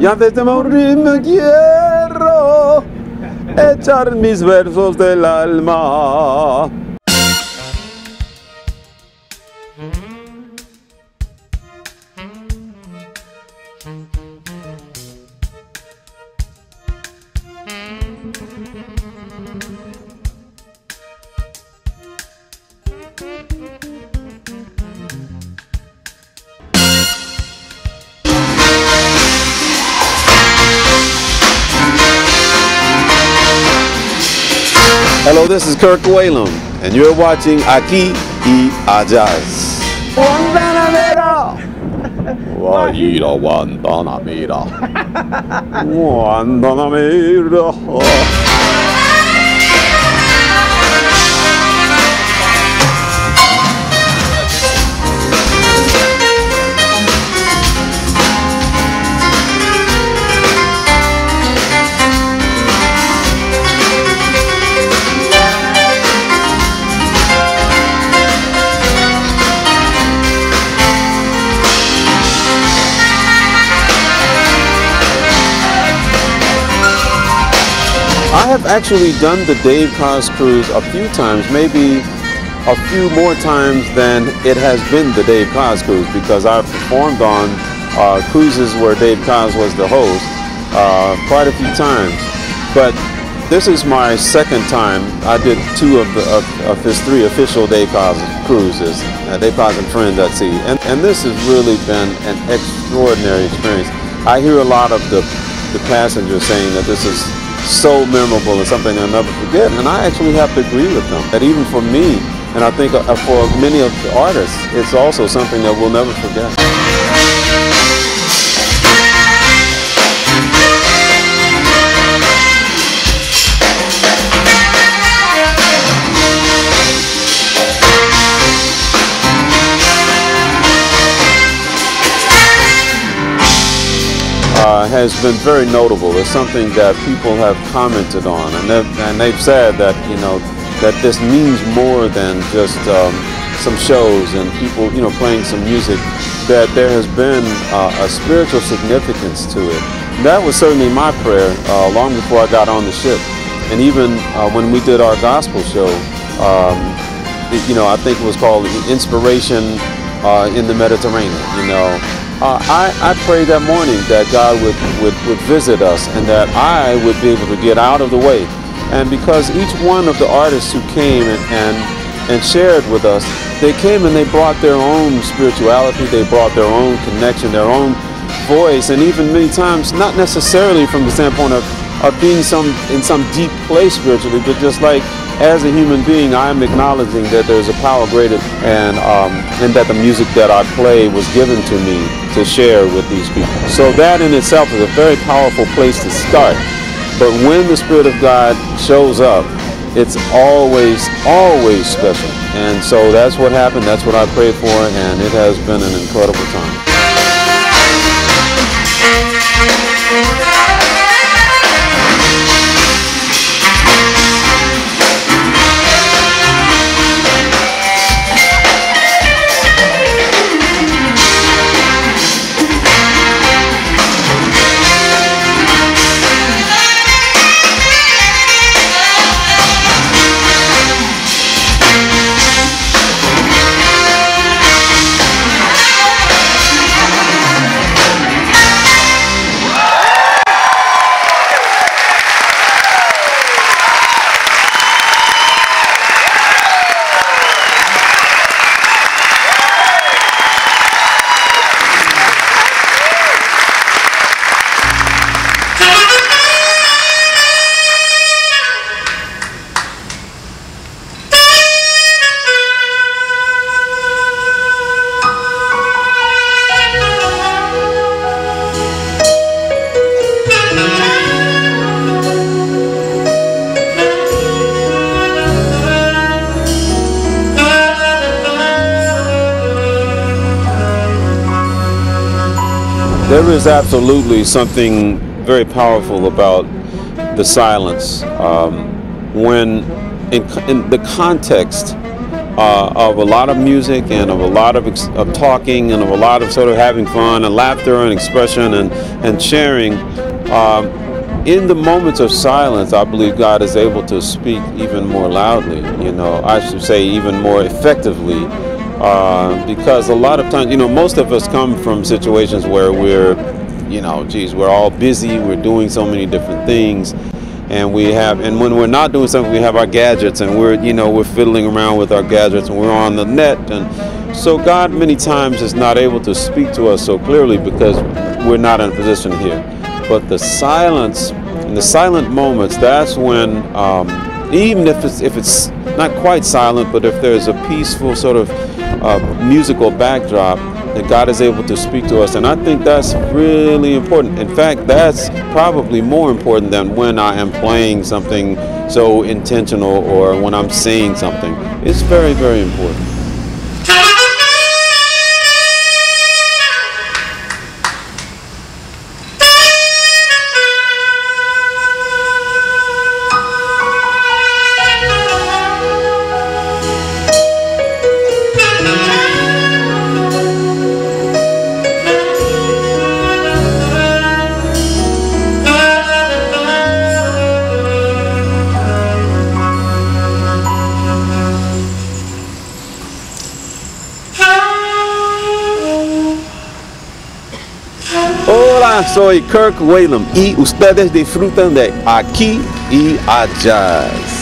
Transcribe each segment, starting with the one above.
Y antes de morir me quiero echar mis versos del alma. Hello, this is Kirk Whalum, and you're watching AQUI y AJAZZ. Guantanamera! Guantanamera. Guantanamera. I have actually done the Dave Koz cruise a few times, maybe a few more times than it has been the Dave Koz cruise, because I've performed on cruises where Dave Koz was the host quite a few times. But this is my second time. I did two of his three official Dave Koz cruises, Dave Koz and Friends at Sea, and this has really been an extraordinary experience. I hear a lot of the passengers saying that this is so memorable and something they'll never forget, and I actually have to agree with them. That even for me, and I think for many of the artists, it's also something that we'll never forget. Has been very notable. It's something that people have commented on, and they've said that, you know, that this means more than just some shows and people, you know, playing some music. That there has been a spiritual significance to it. And that was certainly my prayer long before I got on the ship, and even when we did our gospel show, you know, I think it was called Inspiration in the Mediterranean. You know. I prayed that morning that God would visit us, and that I would be able to get out of the way. And because each one of the artists who came and shared with us, they came and they brought their own spirituality, they brought their own connection, their own voice, and even many times not necessarily from the standpoint of being in some deep place spiritually, but just like as a human being, I'm acknowledging that there's a power greater, and that the music that I play was given to me to share with these people. So that in itself is a very powerful place to start. But when the Spirit of God shows up, it's always, always special. And so that's what happened, that's what I prayed for, and it has been an incredible time. There is absolutely something very powerful about the silence when in the context of a lot of music and of a lot of talking and of a lot of sort of having fun and laughter and expression and sharing. In the moments of silence, I believe God is able to speak even more loudly, you know, I should say even more effectively, because a lot of times, you know, most of us come from situations where we're, you know, geez, we're all busy, we're doing so many different things, and when we're not doing something, we have our gadgets, and we're fiddling around with our gadgets, and we're on the net, and so God many times is not able to speak to us so clearly because we're not in a position here. But the silence, in the silent moments, that's when, even if it's not quite silent, but if there's a peaceful sort of musical backdrop, then God is able to speak to us. And I think that's really important. In fact, that's probably more important than when I am playing something so intentional or when I'm saying something. It's very, very important. Hola, soy Kirk Whalum y ustedes disfrutan de Aquí y AJAZZ.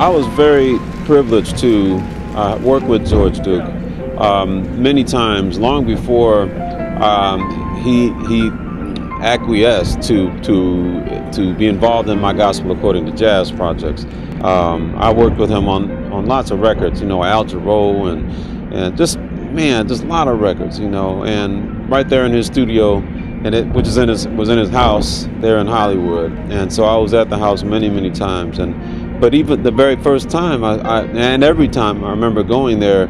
I was very privileged to work with George Duke many times, long before he acquiesced to be involved in my Gospel According to Jazz projects. I worked with him on lots of records, you know, Al Jarreau and just a lot of records, you know, and right there in his studio, which was in his house there in Hollywood, and so I was at the house many times. But even the very first time, and every time I remember going there,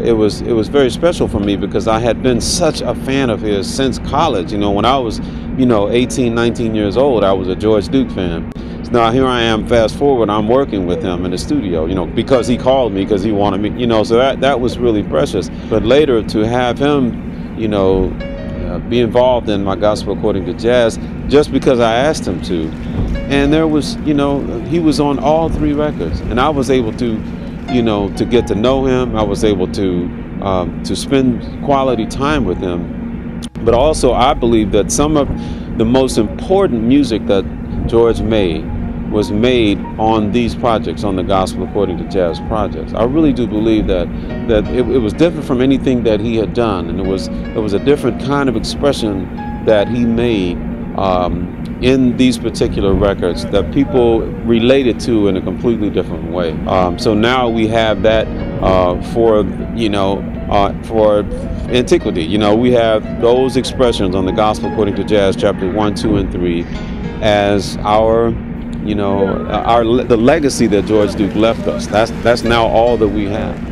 it was very special for me because I had been such a fan of his since college. You know, when I was, 18, 19 years old, I was a George Duke fan. So now here I am, fast forward, I'm working with him in the studio, you know, because he called me, because he wanted me, you know, so that was really precious. But later to have him, you know, be involved in my Gospel According to Jazz just because I asked him to. And there was, you know, he was on all three records, and I was able to, you know, to get to know him. I was able to spend quality time with him. But also, I believe that some of the most important music that George made was made on these projects, on the Gospel According to Jazz projects. I really do believe that it was different from anything that he had done, and it was a different kind of expression that he made in these particular records that people related to in a completely different way. So now we have that for antiquity. You know, we have those expressions on the Gospel According to Jazz, chapter 1, 2, and 3, as our, you know, the legacy that George Duke left us. That's now all that we have.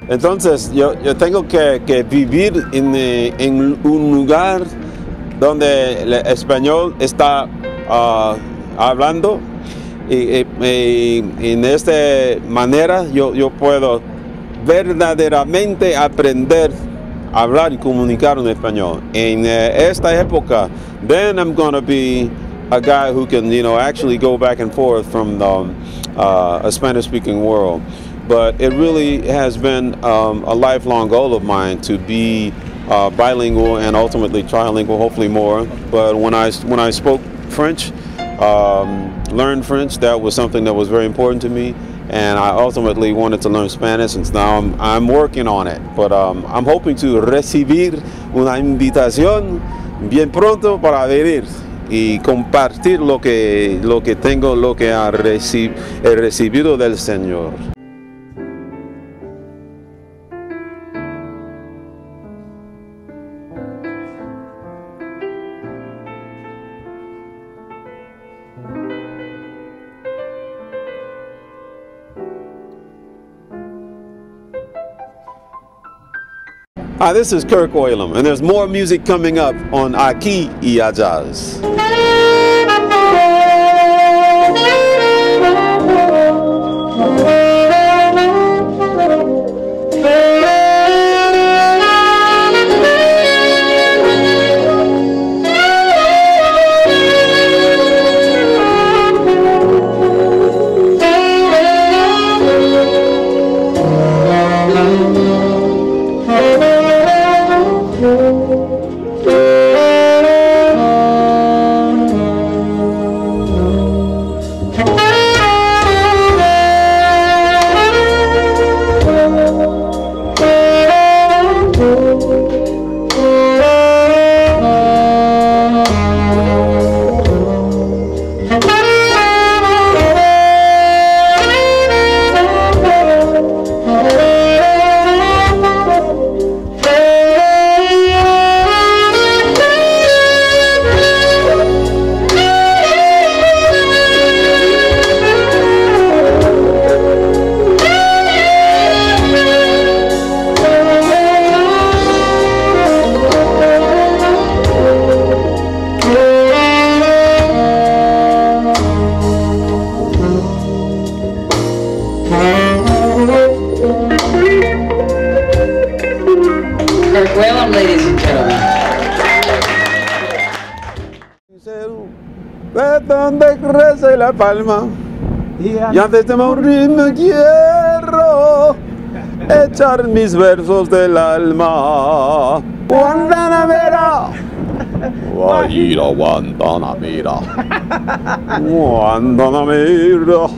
Entonces yo tengo que vivir en un lugar donde el español está hablando y en esta manera yo puedo verdaderamente aprender a hablar y comunicar en español. En esta época, then I'm going to be a guy who can, you know, actually go back and forth from a Spanish-speaking world. But it really has been a lifelong goal of mine to be bilingual and ultimately trilingual, hopefully more. But when I spoke French, learned French, that was something that was very important to me. and I ultimately wanted to learn Spanish, and now I'm working on it. But I'm hoping to recibir una invitación bien pronto para venir y compartir lo que tengo, lo que he recibido del Señor. Hi, this is Kirk Whalum, and there's more music coming up on AQUI y AJAZZ. Kirk Whalum, ladies and gentlemen. De donde crece la palma, y antes de morir me quiero echar mis versos del alma. Guantanamera, Guajira, Guantanamera, Guantanamera.